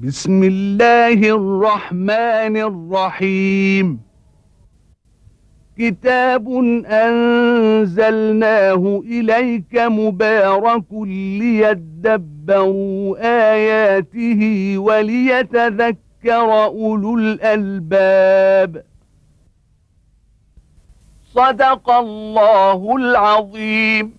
بسم الله الرحمن الرحيم. كتاب أنزلناه إليك مبارك ليدبروا آياته وليتذكر أولو الألباب. صدق الله العظيم.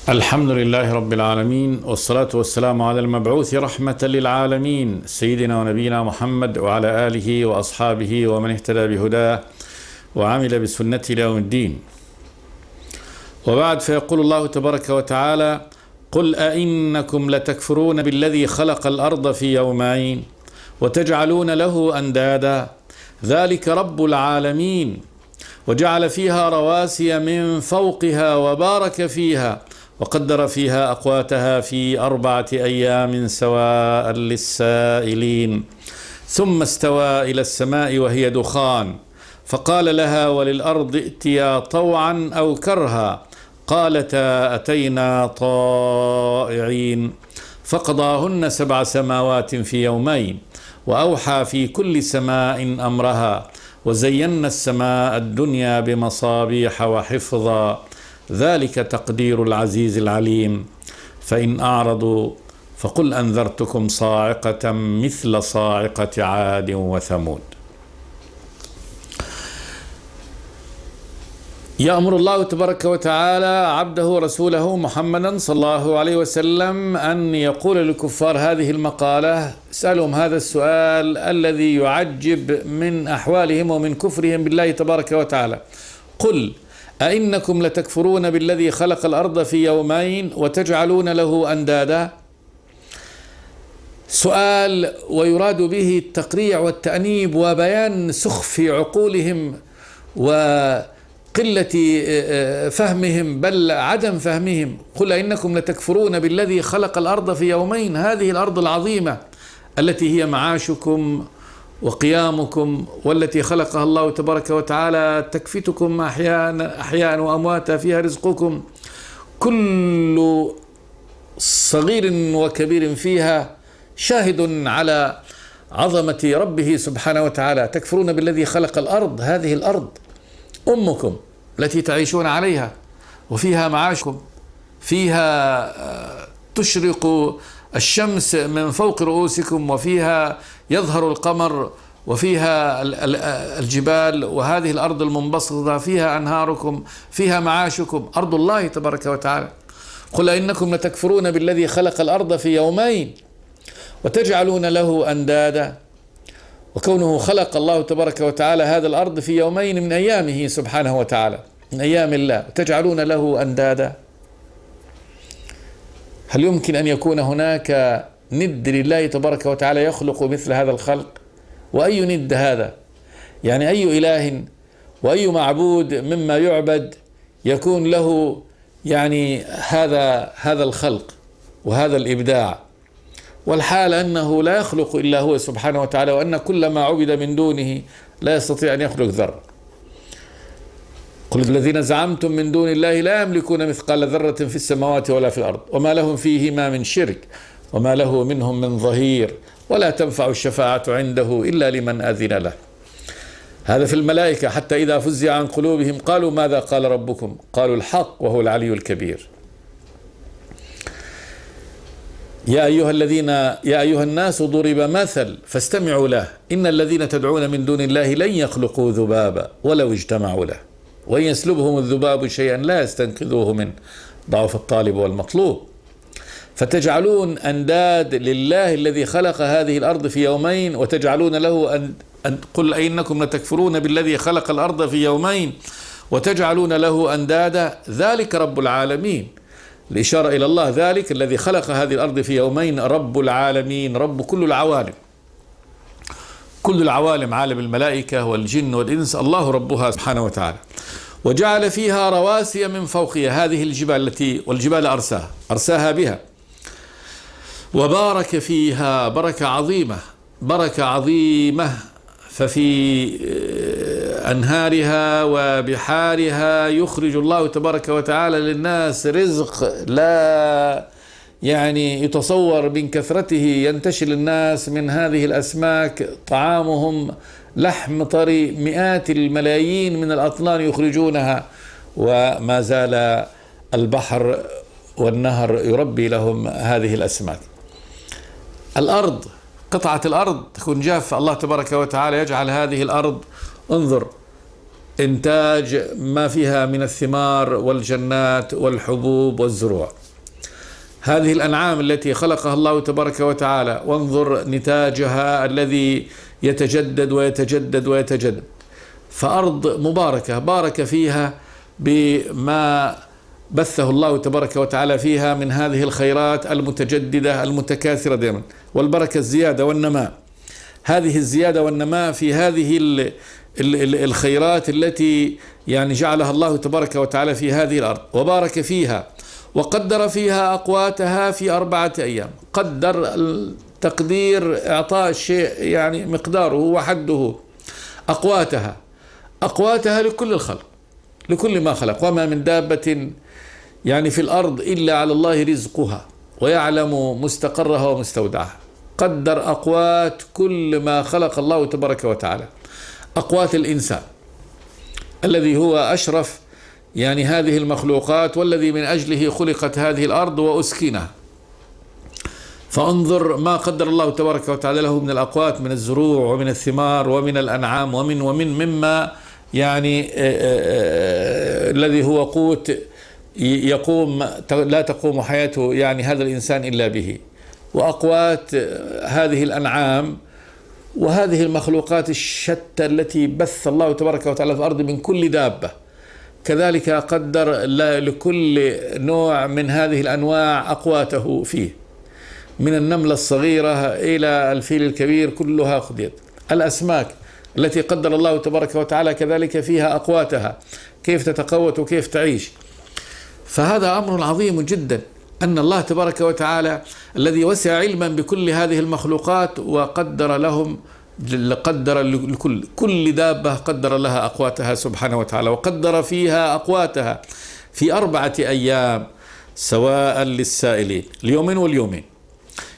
الحمد لله رب العالمين، والصلاة والسلام على المبعوث رحمة للعالمين سيدنا ونبينا محمد وعلى آله وأصحابه ومن اهتدى بهداه وعمل بسنته إلى يوم الدين. وبعد، فيقول الله تبارك وتعالى: قل أئنكم لتكفرون بالذي خلق الأرض في يومين وتجعلون له أندادا ذلك رب العالمين وجعل فيها رواسي من فوقها وبارك فيها وقدر فيها أقواتها في 4 أيام سواء للسائلين، ثم استوى إلى السماء وهي دخان فقال لها وللأرض ائتيا طوعا أو كرها قالتا أتينا طائعين، فقضاهن 7 سماوات في يومين وأوحى في كل سماء أمرها وزينا السماء الدنيا بمصابيح وحفظا ذلك تقدير العزيز العليم. فإن أعرضوا فقل أنذرتكم صاعقة مثل صاعقة عاد وثمود. يأمر الله تبارك وتعالى عبده ورسوله محمدا صلى الله عليه وسلم أن يقول للكفار هذه المقالة، اسألهم هذا السؤال الذي يعجب من أحوالهم ومن كفرهم بالله تبارك وتعالى: قل أئنكم لتكفرون بالذي خلق الأرض في يومين وتجعلون له أندادا. سؤال ويراد به التقريع والتأنيب وبيان سخف عقولهم وقلة فهمهم، بل عدم فهمهم. قل أئنكم لتكفرون بالذي خلق الأرض في يومين، هذه الأرض العظيمة التي هي معاشكم وقيامكم، والتي خلقها الله تبارك وتعالى تكفتكم أحياء وأمواتا، فيها رزقكم، كل صغير وكبير فيها شاهد على عظمة ربه سبحانه وتعالى. تكفرون بالذي خلق الأرض، هذه الأرض أمكم التي تعيشون عليها وفيها معاشكم، فيها تشرق الشمس من فوق رؤوسكم وفيها يظهر القمر وفيها الجبال، وهذه الأرض المنبسطة فيها أنهاركم، فيها معاشكم، أرض الله تبارك وتعالى. قل إنكم لتكفرون بالذي خلق الأرض في يومين وتجعلون له أندادا. وكونه خلق الله تبارك وتعالى هذا الأرض في يومين من أيامه سبحانه وتعالى، من أيام الله، وتجعلون له أندادا. هل يمكن أن يكون هناك ند لله تبارك وتعالى يخلق مثل هذا الخلق؟ وأي ند هذا؟ يعني أي إله وأي معبود مما يعبد يكون له يعني هذا الخلق وهذا الإبداع، والحال أنه لا يخلق إلا هو سبحانه وتعالى، وأن كل ما عبد من دونه لا يستطيع أن يخلق ذرة. قل الذين زعمتم من دون الله لا يملكون مثقال ذرة في السماوات ولا في الأرض وما لهم فيهما من شرك وما له منهم من ظهير ولا تنفع الشفاعة عنده إلا لمن أذن له. هذا في الملائكة، حتى إذا فزع عن قلوبهم قالوا ماذا قال ربكم قالوا الحق وهو العلي الكبير. يا أيها الناس ضرب مثل فاستمعوا له إن الذين تدعون من دون الله لن يخلقوا ذبابا ولو اجتمعوا له وإن يسلبهم الذباب شيئا لا يستنقذوه منه ضعف الطالب والمطلوب. فتجعلون أنداد لله الذي خلق هذه الأرض في يومين وتجعلون له قل أئنكم لتكفرون بالذي خلق الأرض في يومين وتجعلون له أندادا ذلك رب العالمين، الإشارة إلى الله، ذلك الذي خلق هذه الأرض في يومين رب العالمين، رب كل العوالم، كل العوالم، عالم الملائكة والجن والإنس، الله ربها سبحانه وتعالى. وجعل فيها رواسي من فوقها، هذه الجبال والجبال أرساها بها، وبارك فيها بركة عظيمة. ففي أنهارها وبحارها يخرج الله تبارك وتعالى للناس رزق لا يعني يتصور من كثرته. ينتشل الناس من هذه الأسماك طعامهم لحم طري، مئات الملايين من الأطنان يخرجونها، وما زال البحر والنهر يربي لهم هذه الأسماك. الأرض، قطعة الأرض تكون جافة، الله تبارك وتعالى يجعل هذه الأرض، انظر إنتاج ما فيها من الثمار والجنات والحبوب والزروع. هذه الأنعام التي خلقها الله تبارك وتعالى، وانظر نتاجها الذي يتجدد ويتجدد ويتجدد. فأرض مباركة بارك فيها بما بثه الله تبارك وتعالى فيها من هذه الخيرات المتجددة المتكاثرة دائما، والبركة الزيادة والنماء. هذه الزيادة والنماء في هذه الخيرات التي يعني جعلها الله تبارك وتعالى في هذه الأرض، وبارك فيها وقدر فيها أقواتها في 4 أيام. قدر التقدير، إعطاء الشيء يعني مقداره وحده. أقواتها لكل الخلق، لكل ما خلق. وما من دابة يعني في الأرض إلا على الله رزقها ويعلم مستقرها ومستودعها. قدر أقوات كل ما خلق الله تبارك وتعالى. أقوات الإنسان الذي هو أشرف يعني هذه المخلوقات، والذي من أجله خلقت هذه الأرض وأسكنها. فانظر ما قدر الله تبارك وتعالى له من الأقوات، من الزروع ومن الثمار ومن الأنعام ومن مما يعني الذي هو قوت يقوم لا تقوم حياته يعني هذا الإنسان إلا به. وأقوات هذه الأنعام وهذه المخلوقات الشتى التي بث الله تبارك وتعالى في الأرض من كل دابة، كذلك قدر لكل نوع من هذه الأنواع أقواته فيه، من النملة الصغيرة إلى الفيل الكبير كلها قضيت. الأسماك التي قدر الله تبارك وتعالى كذلك فيها أقواتها، كيف تتقوت وكيف تعيش. فهذا أمر عظيم جدا، أن الله تبارك وتعالى الذي وسع علما بكل هذه المخلوقات وقدر لهم، قدر لكل دابة قدر لها أقواتها سبحانه وتعالى، وقدر فيها أقواتها في 4 أيام سواء للسائلين، اليومين واليومين،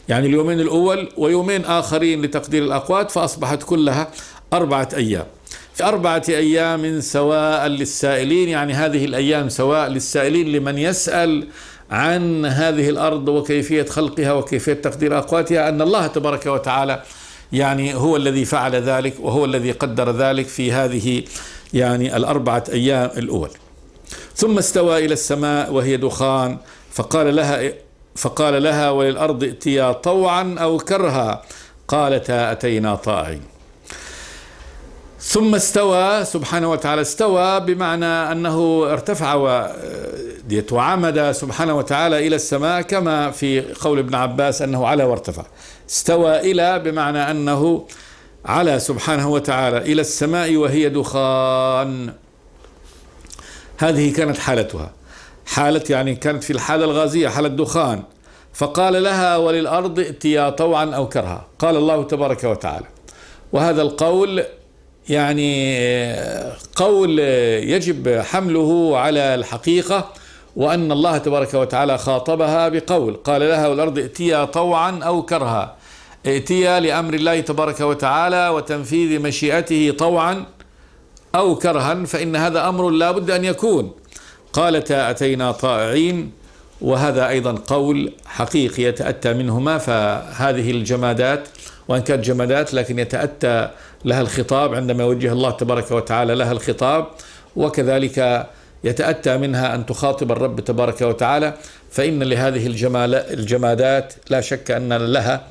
يعني اليومين الأول ويومين آخرين لتقدير الأقوات، فأصبحت كلها 4 أيام. في 4 أيام سواء للسائلين، يعني هذه الأيام سواء للسائلين لمن يسأل عن هذه الأرض وكيفية خلقها وكيفية تقدير أقواتها، أن الله تبارك وتعالى يعني هو الذي فعل ذلك، وهو الذي قدر ذلك في هذه يعني 4 أيام الأول. ثم استوى إلى السماء وهي دخان فقال لها وللأرض ائتيا طوعا أو كرها قالتا أتينا طائعين. ثم استوى سبحانه وتعالى، استوى بمعنى أنه ارتفع وعمد سبحانه وتعالى إلى السماء، كما في قول ابن عباس أنه على وارتفع. استوى إلى بمعنى أنه على سبحانه وتعالى إلى السماء وهي دخان. هذه كانت حالتها، حالة يعني كانت في الحالة الغازية، حالة دخان. فقال لها وللأرض ائتيا طوعا أو كرها، قال الله تبارك وتعالى. وهذا القول يعني قول يجب حمله على الحقيقة، وأن الله تبارك وتعالى خاطبها بقول قال لها والأرض ائتيا طوعا أو كرها. ائتيا لأمر الله تبارك وتعالى وتنفيذ مشيئته طوعا أو كرها، فإن هذا أمر لا بد أن يكون. قالتا أتينا طائعين، وهذا أيضا قول حقيقي يتأتى منهما. فهذه الجمادات وإن كانت جمادات لكن يتأتى لها الخطاب عندما يوجه الله تبارك وتعالى لها الخطاب، وكذلك يتأتى منها أن تخاطب الرب تبارك وتعالى. فإن لهذه الجمادات لا شك أن لها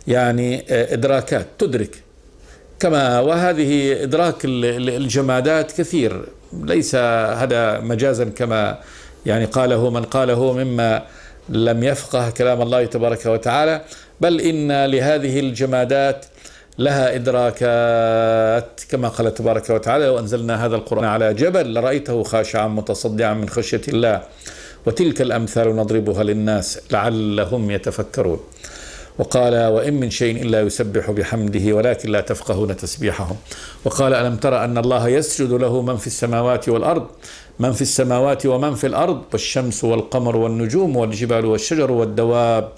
يعني إدراكات تدرك، كما وهذه إدراك الجمادات كثير، ليس هذا مجازا كما يعني قاله من قاله مما لم يفقه كلام الله تبارك وتعالى، بل إن لهذه الجمادات لها إدراكات، كما قال تبارك وتعالى وأنزلنا هذا القرآن على جبل لرأيته خاشعا متصدعا من خشية الله وتلك الأمثال نضربها للناس لعلهم يتفكرون. وقال وإن من شيء إلا يسبح بحمده ولكن لا تفقهون تسبيحهم. وقال ألم تر أن الله يسجد له من في السماوات والأرض، من في السماوات ومن في الأرض، والشمس والقمر والنجوم والجبال والشجر والدواب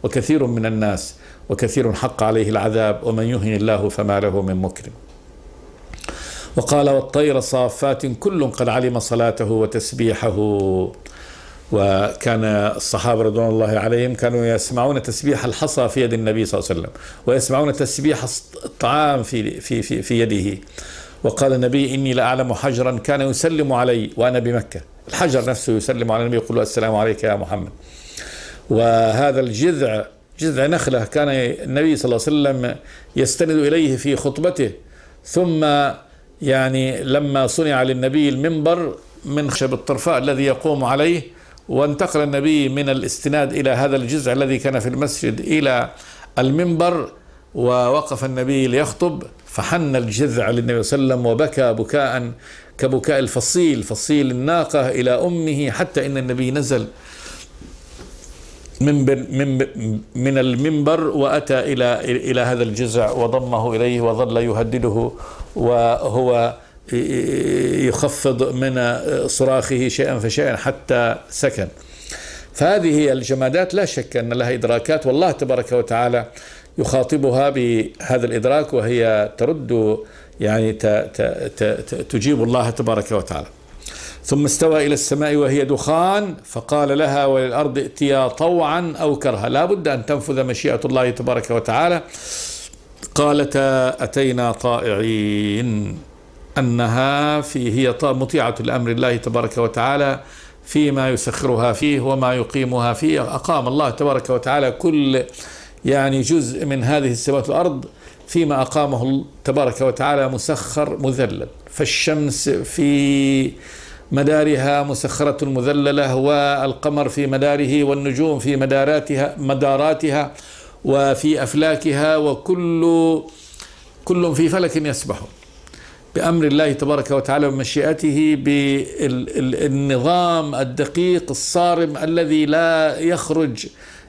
وكثير من الناس وكثير حق عليه العذاب ومن يهن الله فما له من مكرم. وقال والطير صافات كل قد علم صلاته وتسبيحه. وكان الصحابة رضوان الله عليهم كانوا يسمعون تسبيح الحصى في يد النبي صلى الله عليه وسلم، ويسمعون تسبيح الطعام في يده. وقال النبي إني لأعلم حجرا كان يسلم علي وأنا بمكة، الحجر نفسه يسلم على النبي يقول السلام عليك يا محمد. وهذا الجذع جذع نخلة كان النبي صلى الله عليه وسلم يستند إليه في خطبته، ثم يعني لما صنع للنبي المنبر من خشب الطرفاء الذي يقوم عليه، وانتقل النبي من الاستناد إلى هذا الجذع الذي كان في المسجد إلى المنبر، ووقف النبي ليخطب فحن الجذع للنبي صلى الله عليه وسلم وبكى بكاء كبكاء الفصيل، فصيل الناقة إلى أمه، حتى إن النبي نزل من المنبر وأتى إلى هذا الجذع وضمه إليه وظل يهدده وهو يخفض من صراخه شيئا فشيئا حتى سكن. فهذه الجمادات لا شك أن لها إدراكات، والله تبارك وتعالى يخاطبها بهذا الإدراك وهي ترد يعني تجيب الله تبارك وتعالى. ثم استوى إلى السماء وهي دخان فقال لها وللأرض ائتيا طوعا أو كرها، لا بد أن تنفذ مشيئة الله تبارك وتعالى. قالتا أتينا طائعين، أنها هي مطيعة لأمر الله تبارك وتعالى فيما يسخرها فيه وما يقيمها فيه. أقام الله تبارك وتعالى كل يعني جزء من هذه السماوات والأرض فيما أقامه تبارك وتعالى مسخر مذلل، فالشمس في مدارها مسخرة مذللة، والقمر في مداره، والنجوم في مداراتها وفي أفلاكها، كل في فلك يسبح بأمر الله تبارك وتعالى ومشيئته، بالنظام الدقيق الصارم الذي لا يخرج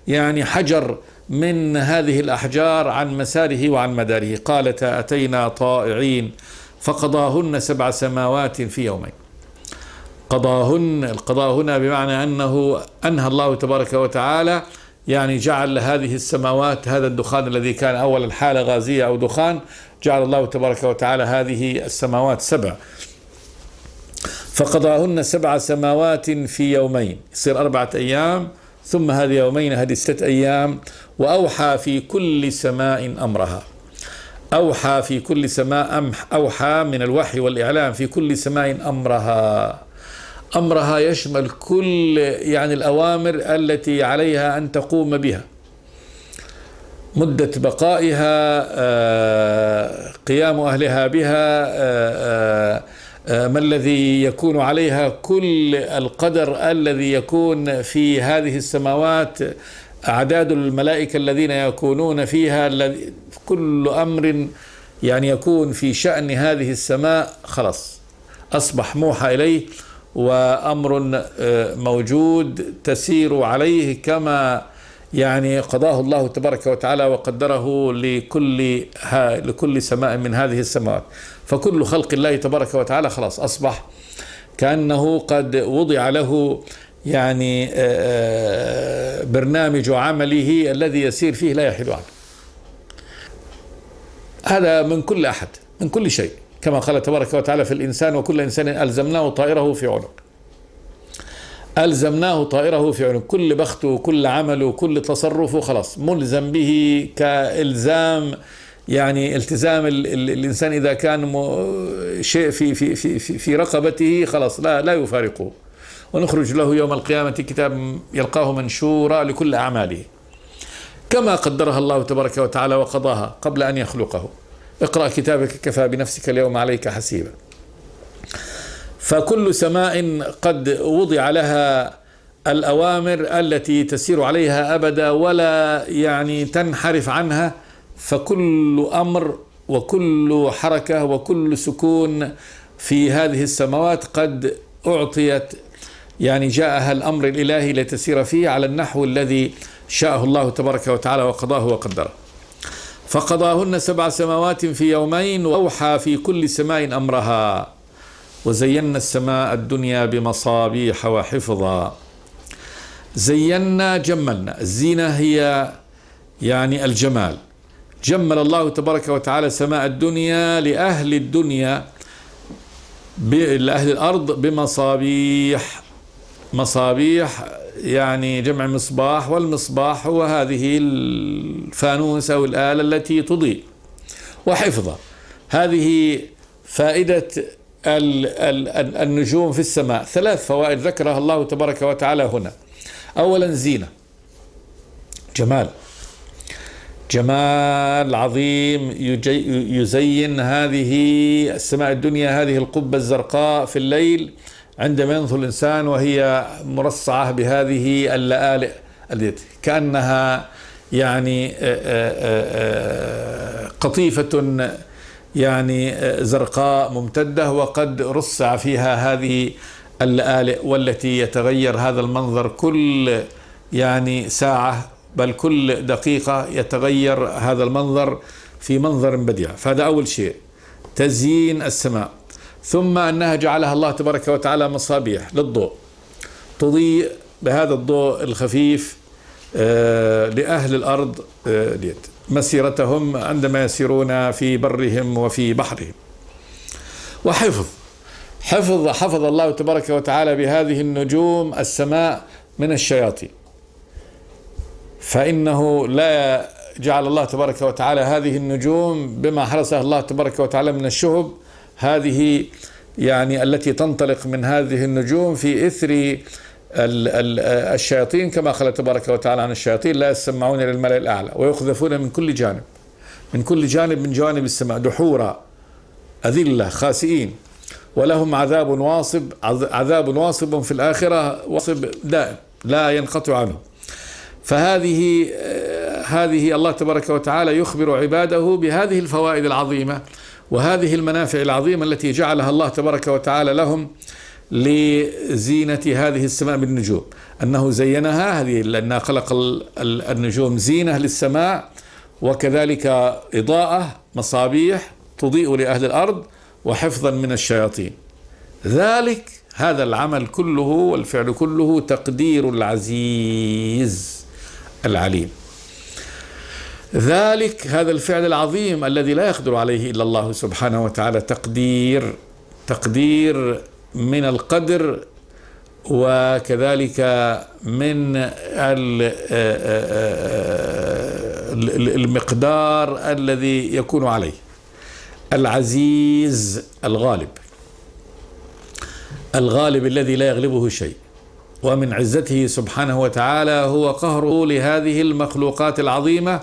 يعني حجر من هذه الأحجار عن مساره وعن مداره. قالت أتينا طائعين فقضاهن 7 سماوات في يومين. القضاء هنا بمعنى أنه أنهى الله تبارك وتعالى، يعني جعل هذه السماوات هذا الدخان الذي كان أولا حالة غازية أو دخان، جعل الله تبارك وتعالى هذه السماوات 7. فقضاهن 7 سماوات في يومين، يصير 4 أيام، ثم هذه يومين، هذه 6 أيام. وأوحى في كل سماء أمرها. أوحى في كل سماء، أوحى من الوحي والإعلام، في كل سماء أمرها يشمل كل يعني الأوامر التي عليها أن تقوم بها، مدة بقائها، قيام أهلها بها، ما الذي يكون عليها، كل القدر الذي يكون في هذه السماوات، أعداد الملائكة الذين يكونون فيها، كل أمر يعني يكون في شأن هذه السماء خلاص أصبح موحى إليه، وأمر موجود تسير عليه كما يعني قضاه الله تبارك وتعالى وقدره لكل سماء من هذه السماوات. فكل خلق الله تبارك وتعالى خلاص أصبح كأنه قد وضع له يعني برنامج عمله الذي يسير فيه لا يحيد عنه. هذا من كل أحد، من كل شيء، كما قال تبارك وتعالى في الإنسان وكل إنسان ألزمناه طائره في عنق. ألزمناه طائره في عنق، كل بخته وكل عمله وكل تصرفه خلاص ملزم به كإلزام، يعني التزام الإنسان إذا كان شيء في رقبته خلاص لا يفارقه. ونخرج له يوم القيامة كتاب يلقاه منشورا لكل أعماله كما قدرها الله تبارك وتعالى وقضاها قبل أن يخلقه. اقرأ كتابك كفى بنفسك اليوم عليك حسيبا. فكل سماء قد وضع لها الأوامر التي تسير عليها أبدا ولا يعني تنحرف عنها. فكل أمر وكل حركة وكل سكون في هذه السماوات قد أعطيت، يعني جاءها الأمر الإلهي لتسير فيه على النحو الذي شاءه الله تبارك وتعالى وقضاه وقدره. فقضاهن 7 سماوات في يومين، وأوحى في كل سماء أمرها، وزينا السماء الدنيا بمصابيح وحفظا. زينا، جملنا. الزينة هي يعني الجمال. جمل الله تبارك وتعالى سماء الدنيا لأهل الدنيا، لأهل الأرض بمصابيح. مصابيح يعني جمع مصباح، والمصباح هو هذه الفانوس أو الآلة التي تضيء. وحفظا، هذه فائدة النجوم في السماء. 3 فوائد ذكرها الله تبارك وتعالى هنا. أولا زينة، جمال عظيم يزين هذه السماء الدنيا، هذه القبة الزرقاء في الليل عندما ينظر الإنسان وهي مرصعة بهذه اللآلئ كأنها يعني قطيفة يعني زرقاء ممتدة، وقد رصع فيها هذه اللآلئ، والتي يتغير هذا المنظر كل يعني ساعة، بل كل دقيقة يتغير هذا المنظر في منظر بديع. فهذا أول شيء، تزيين السماء. ثم أنها جعلها الله تبارك وتعالى مصابيح للضوء، تضيء بهذا الضوء الخفيف لأهل الأرض مسيرتهم عندما يسيرون في برهم وفي بحرهم. وحفظ، حفظ الله تبارك وتعالى بهذه النجوم السماء من الشياطين، فإنه لا جعل الله تبارك وتعالى هذه النجوم بما حرسها الله تبارك وتعالى من الشهب، هذه يعني التي تنطلق من هذه النجوم في إثر الشياطين، كما قال تبارك وتعالى عن الشياطين: لا يسمعون إلى الملأ الأعلى ويقذفون من كل جانب، من كل جانب من جوانب السماء، دحورا أذلة خاسئين، ولهم عذاب واصب في الآخرة، واصب دائم لا ينقطع عنه. فهذه الله تبارك وتعالى يخبر عباده بهذه الفوائد العظيمة وهذه المنافع العظيمة التي جعلها الله تبارك وتعالى لهم لزينة هذه السماء بالنجوم، أنه زينها، هذه لأنها خلق النجوم زينة للسماء، وكذلك إضاءة مصابيح تضيء لأهل الأرض، وحفظا من الشياطين. ذلك هذا العمل كله والفعل كله تقدير العزيز العليم. ذلك هذا الفعل العظيم الذي لا يقدر عليه إلا الله سبحانه وتعالى، تقدير من القدر، وكذلك من المقدار الذي يكون عليه. العزيز الغالب الذي لا يغلبه شيء، ومن عزته سبحانه وتعالى هو قهره لهذه المخلوقات العظيمة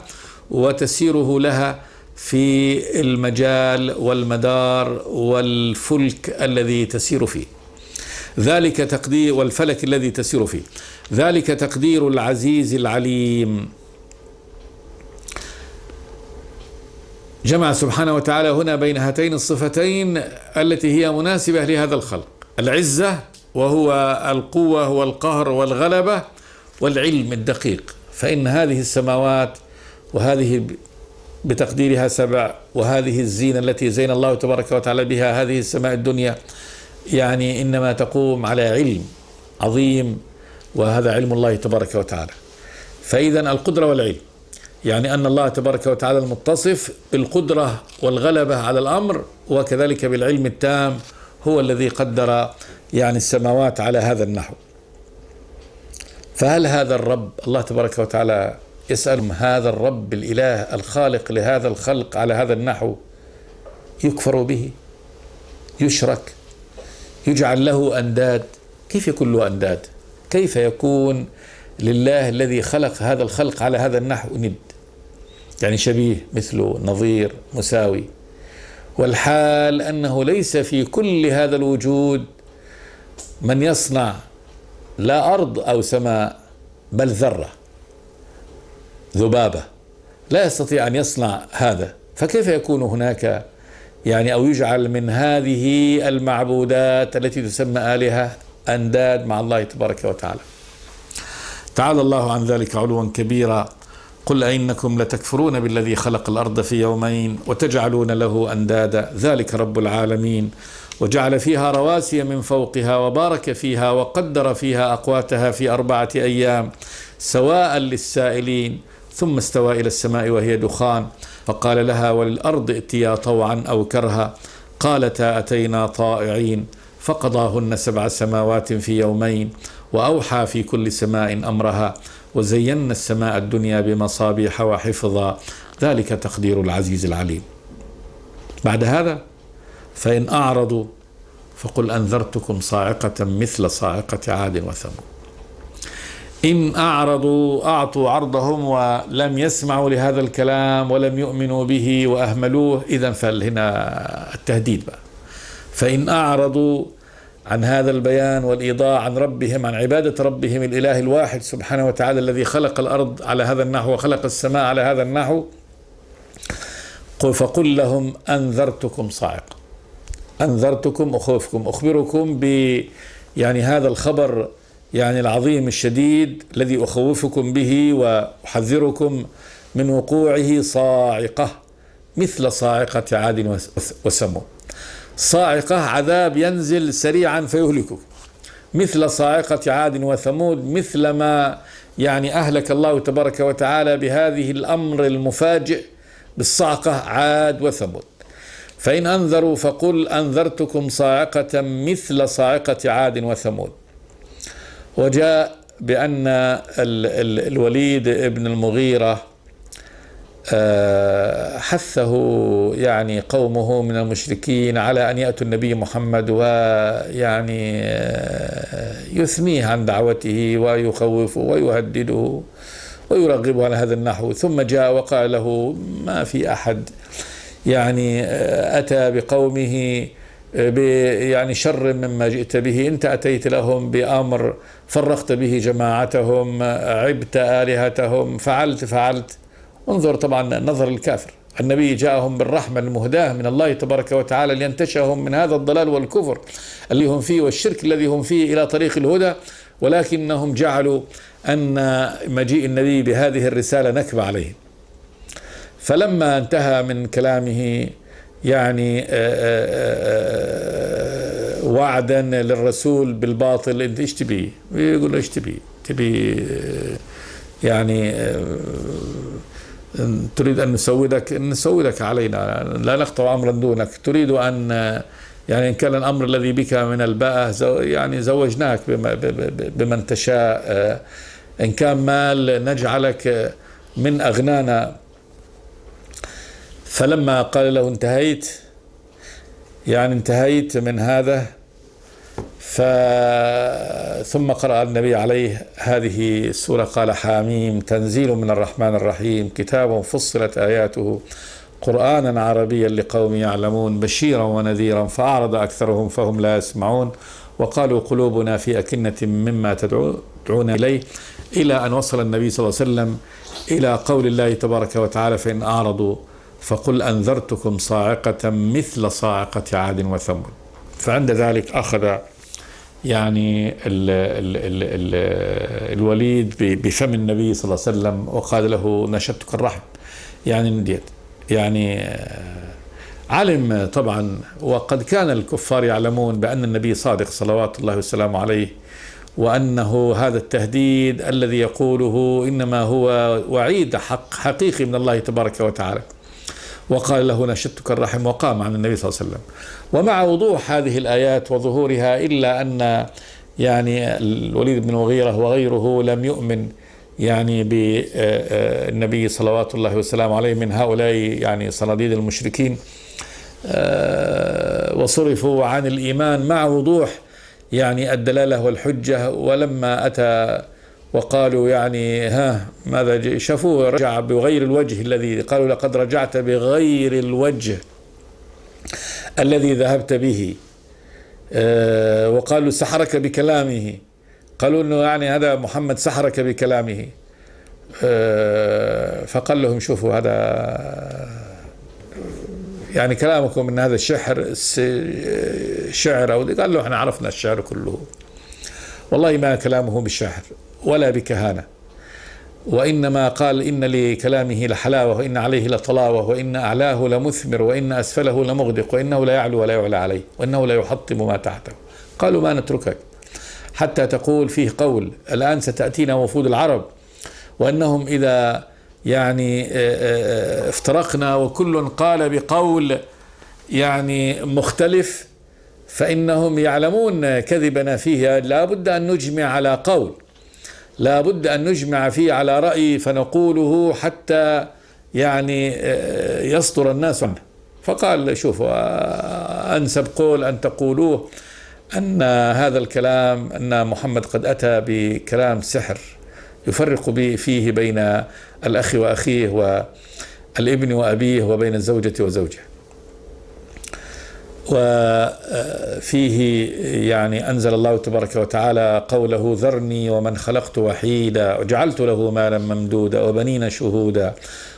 وتسيره لها في المجال والمدار والفلك الذي تسير فيه، ذلك تقدير، والفلك الذي تسير فيه، ذلك تقدير العزيز العليم. جمع سبحانه وتعالى هنا بين هاتين الصفتين التي هي مناسبة لهذا الخلق: العزة وهو القوة والقهر والغلبة، والعلم الدقيق. فإن هذه السماوات وهذه بتقديرها 7، وهذه الزينة التي زين الله تبارك وتعالى بها هذه السماء الدنيا، يعني إنما تقوم على علم عظيم، وهذا علم الله تبارك وتعالى. فإذا القدرة والعلم، يعني أن الله تبارك وتعالى المتصف بالقدرة والغلبة على الأمر، وكذلك بالعلم التام، هو الذي قدر يعني السماوات على هذا النحو. فهل هذا الرب الله تبارك وتعالى يسأل، هذا الرب الإله الخالق لهذا الخلق على هذا النحو يكفر به، يشرك، يجعل له أنداد؟ كيف يكون له أنداد؟ كيف يكون لله الذي خلق هذا الخلق على هذا النحو ند، يعني شبيه، مثله، نظير، مساوي؟ والحال أنه ليس في كل هذا الوجود من يصنع لا أرض أو سماء، بل ذرة، ذبابة لا يستطيع أن يصنع هذا. فكيف يكون هناك يعني أو يجعل من هذه المعبودات التي تسمى آلهة أنداد مع الله تبارك وتعالى؟ تعالى الله عن ذلك علوا كبيرا. قل أئنكم لتكفرون بالذي خلق الأرض في يومين وتجعلون له أندادا ذلك رب العالمين وجعل فيها رواسي من فوقها وبارك فيها وقدر فيها أقواتها في 4 أيام سواء للسائلين ثم استوى إلى السماء وهي دخان فقال لها وللأرض ائتيا طوعا أو كرها قالتا أتينا طائعين فقضاهن 7 سماوات في يومين وأوحى في كل سماء أمرها وزينا السماء الدنيا بمصابيح وحفظا ذلك تقدير العزيز العليم. بعد هذا فإن أعرضوا فقل أنذرتكم صاعقة مثل صاعقة عاد وثمود. إن أعرضوا أعطوا عرضهم ولم يسمعوا لهذا الكلام ولم يؤمنوا به وأهملوه، إذن فهنا التهديد بقى. فإن أعرضوا عن هذا البيان والإيضاح عن ربهم، عن عبادة ربهم الإله الواحد سبحانه وتعالى الذي خلق الأرض على هذا النحو وخلق السماء على هذا النحو، فقل لهم أنذرتكم صاعقة، أنذرتكم أخوفكم، أخبركم يعني هذا الخبر يعني العظيم الشديد الذي أخوفكم به وأحذركم من وقوعه، صاعقة مثل صاعقة عاد وثمود. صاعقة عذاب ينزل سريعا فيهلكك، مثل صاعقة عاد وثمود، مثل ما يعني أهلك الله تبارك وتعالى بهذه الأمر المفاجئ بالصاعقة عاد وثمود. فإن أنذروا فقل أنذرتكم صاعقة مثل صاعقة عاد وثمود. وجاء بأن الوليد ابن المغيرة حثه يعني قومه من المشركين على أن يأتوا النبي محمد ويعني يثنيه عن دعوته ويخوفه ويهدده ويرغبه على هذا النحو. ثم جاء وقال له ما في أحد يعني أتى بقومه يعني شر مما جئت به، أنت أتيت لهم بأمر فرقت به جماعتهم، عبت آلهتهم، فعلت. انظر طبعا نظر الكافر، النبي جاءهم بالرحمة المهداة من الله تبارك وتعالى لينتشهم من هذا الضلال والكفر اللي هم فيه والشرك الذي هم فيه إلى طريق الهدى، ولكنهم جعلوا أن مجيء النبي بهذه الرسالة نكبة عليهم. فلما انتهى من كلامه يعني وعدا للرسول بالباطل، انت ايش تبي؟ يقول له ايش تبي يعني تريد أن نسودك علينا، لا نقطع أمرا دونك، تريد أن يعني إن كان الأمر الذي بك من الباء يعني زوجناك بمن تشاء، إن كان مال نجعلك من أغنانا. فلما قال له انتهيت من هذا، ثم قرأ النبي عليه هذه السورة، قال حاميم تنزيل من الرحمن الرحيم كتاب فصلت آياته قرآنا عربيا لقوم يعلمون بشيرا ونذيرا فأعرض أكثرهم فهم لا يسمعون وقالوا قلوبنا في أكنة مما تدعون إليه، إلى أن وصل النبي صلى الله عليه وسلم إلى قول الله تبارك وتعالى فإن أعرضوا فقل أنذرتكم صاعقة مثل صاعقة عاد وثمود. فعند ذلك أخذ يعني الوليد بفم النبي صلى الله عليه وسلم وقال له نشدتك الرحم، يعني نديت، يعني علم طبعا، وقد كان الكفار يعلمون بأن النبي صادق صلوات الله وسلامه عليه، وأنه هذا التهديد الذي يقوله إنما هو وعيد حقيقي من الله تبارك وتعالى. وقال له نشدتك الرحم وقام عن النبي صلى الله عليه وسلم. ومع وضوح هذه الآيات وظهورها إلا أن يعني الوليد بن المغيرة وغيره لم يؤمن يعني بالنبي صلوات الله وسلامه عليه من هؤلاء يعني صناديد المشركين، وصرفوا عن الإيمان مع وضوح يعني الدلالة والحجة. ولما أتى وقالوا يعني ماذا شافوه رجع بغير الوجه الذي قالوا لقد رجعت بغير الوجه الذي ذهبت به، وقالوا سحرك بكلامه، قالوا انه يعني هذا محمد سحرك بكلامه. فقال لهم شوفوا هذا يعني كلامكم ان هذا شعر او قال له احنا عرفنا الشعر كله، والله ما كلامه بالشعر ولا بكهانة، وإنما قال إن لكلامه لحلاوة وإن عليه لطلاوة وإن أعلاه لمثمر وإن أسفله لمغدق وإنه لا يعلو ولا يعلى عليه وإنه لا يحطم ما تحته. قالوا ما نتركك حتى تقول فيه قول. الآن ستأتينا وفود العرب وأنهم إذا يعني افترقنا وكل قال بقول يعني مختلف فإنهم يعلمون كذبنا فيه، لا بد أن نجمع على قول، لا بد أن نجمع فيه على رأي فنقوله حتى يعني يصدر الناس عنه. فقال شوفوا أنسب قول أن تقولوه أن هذا الكلام أن محمد قد أتى بكلام سحر يفرق فيه بين الأخ وأخيه والابن وأبيه وبين الزوجة وزوجه. وفيه يعني أنزل الله تبارك وتعالى قوله ذرني ومن خلقت وحيدا وجعلت له مالا ممدودا وبنين شهودا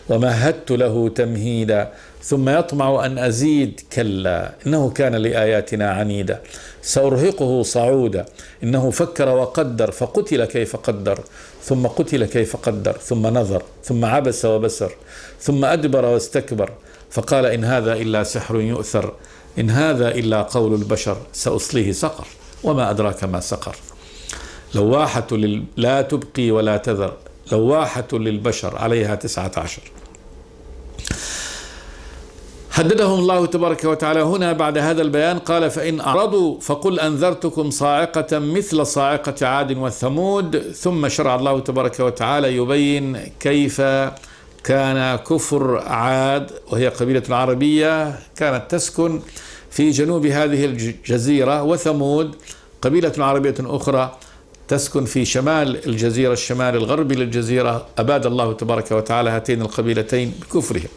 ومهدت له تمهيدا ثم يطمع أن أزيد كلا إنه كان لآياتنا عنيدا سأرهقه صعودا إنه فكر وقدر فقتل كيف قدر ثم قتل كيف قدر ثم نظر ثم عبس وبسر ثم أدبر واستكبر فقال إن هذا إلا سحر يؤثر إن هذا إلا قول البشر سأصليه سقر وما أدراك ما سقر لواحة لا تبقي ولا تذر لواحة للبشر عليها 19. هددهم الله تبارك وتعالى هنا بعد هذا البيان. قال فإن أعرضوا فقل أنذرتكم صاعقة مثل صاعقة عاد وثمود. ثم شرع الله تبارك وتعالى يبين كيف كان كفر عاد وهي قبيلة عربية كانت تسكن في جنوب هذه الجزيرة، وثمود قبيلة عربية أخرى تسكن في شمال الجزيرة الشمال الغربي للجزيرة. أباد الله تبارك وتعالى هاتين القبيلتين بكفرهم.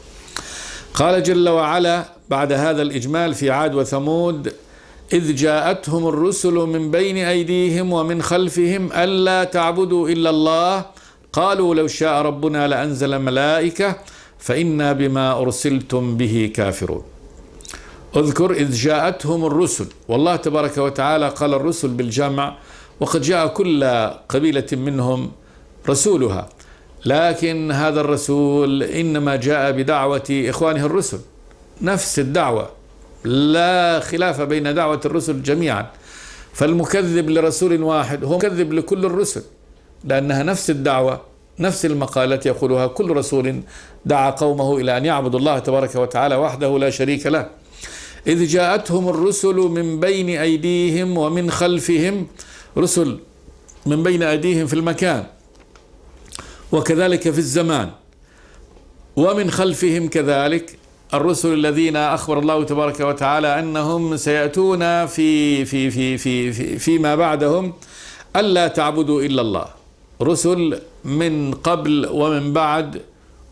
قال جل وعلا بعد هذا الإجمال في عاد وثمود إذ جاءتهم الرسل من بين أيديهم ومن خلفهم ألا تعبدوا إلا الله قالوا لو شاء ربنا لأنزل ملائكة فإنا بما أرسلتم به كافرون. اذكر إذ جاءتهم الرسل، والله تبارك وتعالى قال الرسل بالجمع وقد جاء كل قبيلة منهم رسولها، لكن هذا الرسول إنما جاء بدعوة إخوانه الرسل، نفس الدعوة لا خلاف بين دعوة الرسل جميعا. فالمكذب لرسول واحد هو مكذب لكل الرسل لأنها نفس الدعوة نفس المقالة يقولها كل رسول دعا قومه إلى أن يعبدوا الله تبارك وتعالى وحده لا شريك له. إذ جاءتهم الرسل من بين أيديهم ومن خلفهم، رسل من بين أيديهم في المكان وكذلك في الزمان، ومن خلفهم كذلك الرسل الذين أخبر الله تبارك وتعالى أنهم سيأتون فيما بعدهم ألا تعبدوا إلا الله، رسل من قبل ومن بعد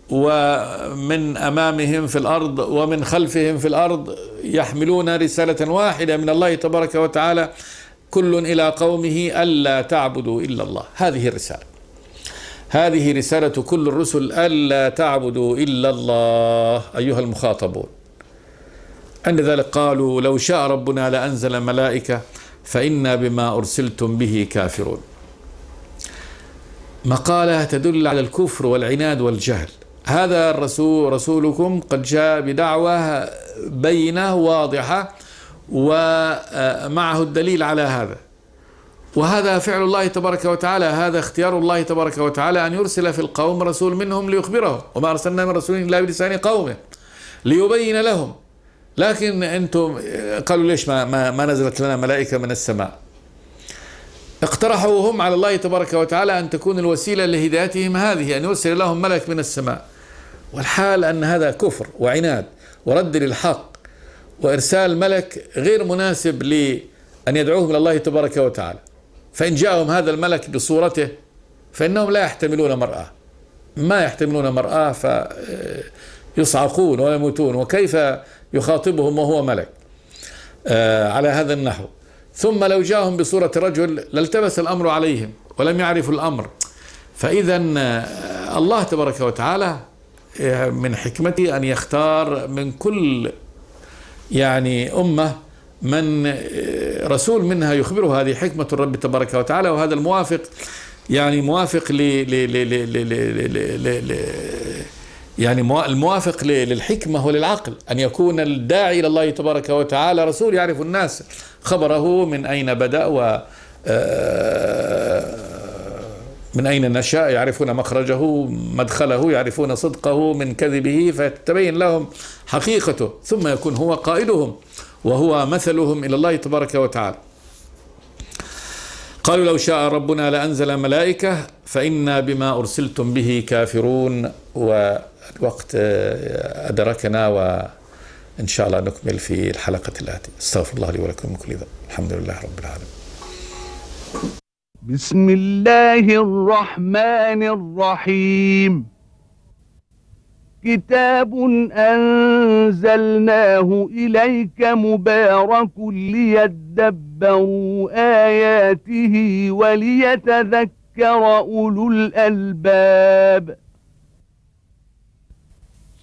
ومن أمامهم في الأرض ومن خلفهم في الأرض يحملون رسالة واحدة من الله تبارك وتعالى كل إلى قومه ألا تعبدوا إلا الله. هذه الرسالة، هذه رسالة كل الرسل ألا تعبدوا إلا الله أيها المخاطبون. عند ذلك قالوا لو شاء ربنا لأنزل ملائكة فإنا بما أرسلتم به كافرون. مقالة تدل على الكفر والعناد والجهل. هذا الرسول رسولكم قد جاء بدعوة بينة واضحة ومعه الدليل على هذا، وهذا فعل الله تبارك وتعالى، هذا اختيار الله تبارك وتعالى أن يرسل في القوم رسول منهم ليخبرهم، وما أرسلنا من رسول إلا بلسان قومه ليبين لهم. لكن أنتم قالوا ليش ما نزلت لنا ملائكة من السماء؟ اقترحوا هم على الله تبارك وتعالى أن تكون الوسيلة لهدايتهم هذه أن يرسل لهم ملك من السماء، والحال أن هذا كفر وعناد ورد للحق، وإرسال ملك غير مناسب لأن يدعوهم إلى الله تبارك وتعالى. فإن جاءهم هذا الملك بصورته فإنهم لا يحتملون مرآة، ما يحتملون مرآة فيصعقون ويموتون، وكيف يخاطبهم وهو ملك على هذا النحو. ثم لو جاءهم بصورة رجل لالتبس الأمر عليهم ولم يعرفوا الأمر. فإذا الله تبارك وتعالى من حكمته أن يختار من كل يعني أمة من رسول منها يخبره، هذه حكمة الرب تبارك وتعالى، وهذا الموافق يعني موافق يعني الموافق للحكمة وللعقل، أن يكون الداعي إلى الله تبارك وتعالى رسول يعرف الناس خبره من أين بدأ و من أين نشأ، يعرفون مخرجه مدخله، يعرفون صدقه من كذبه، فتبين لهم حقيقته، ثم يكون هو قائدهم وهو مثلهم إلى الله تبارك وتعالى. قالوا لو شاء ربنا لأنزل ملائكة فإنا بما أرسلتم به كافرون. والوقت أدركنا، وإن شاء الله نكمل في الحلقة الآتية. استغفر الله لي ولكم من كل ذنب. الحمد لله رب العالمين. بسم الله الرحمن الرحيم. كتاب أنزلناه إليك مبارك ليدبروا آياته وليتذكر أولو الألباب.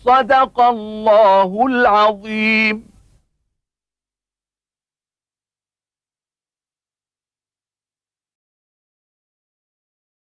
صدق الله العظيم.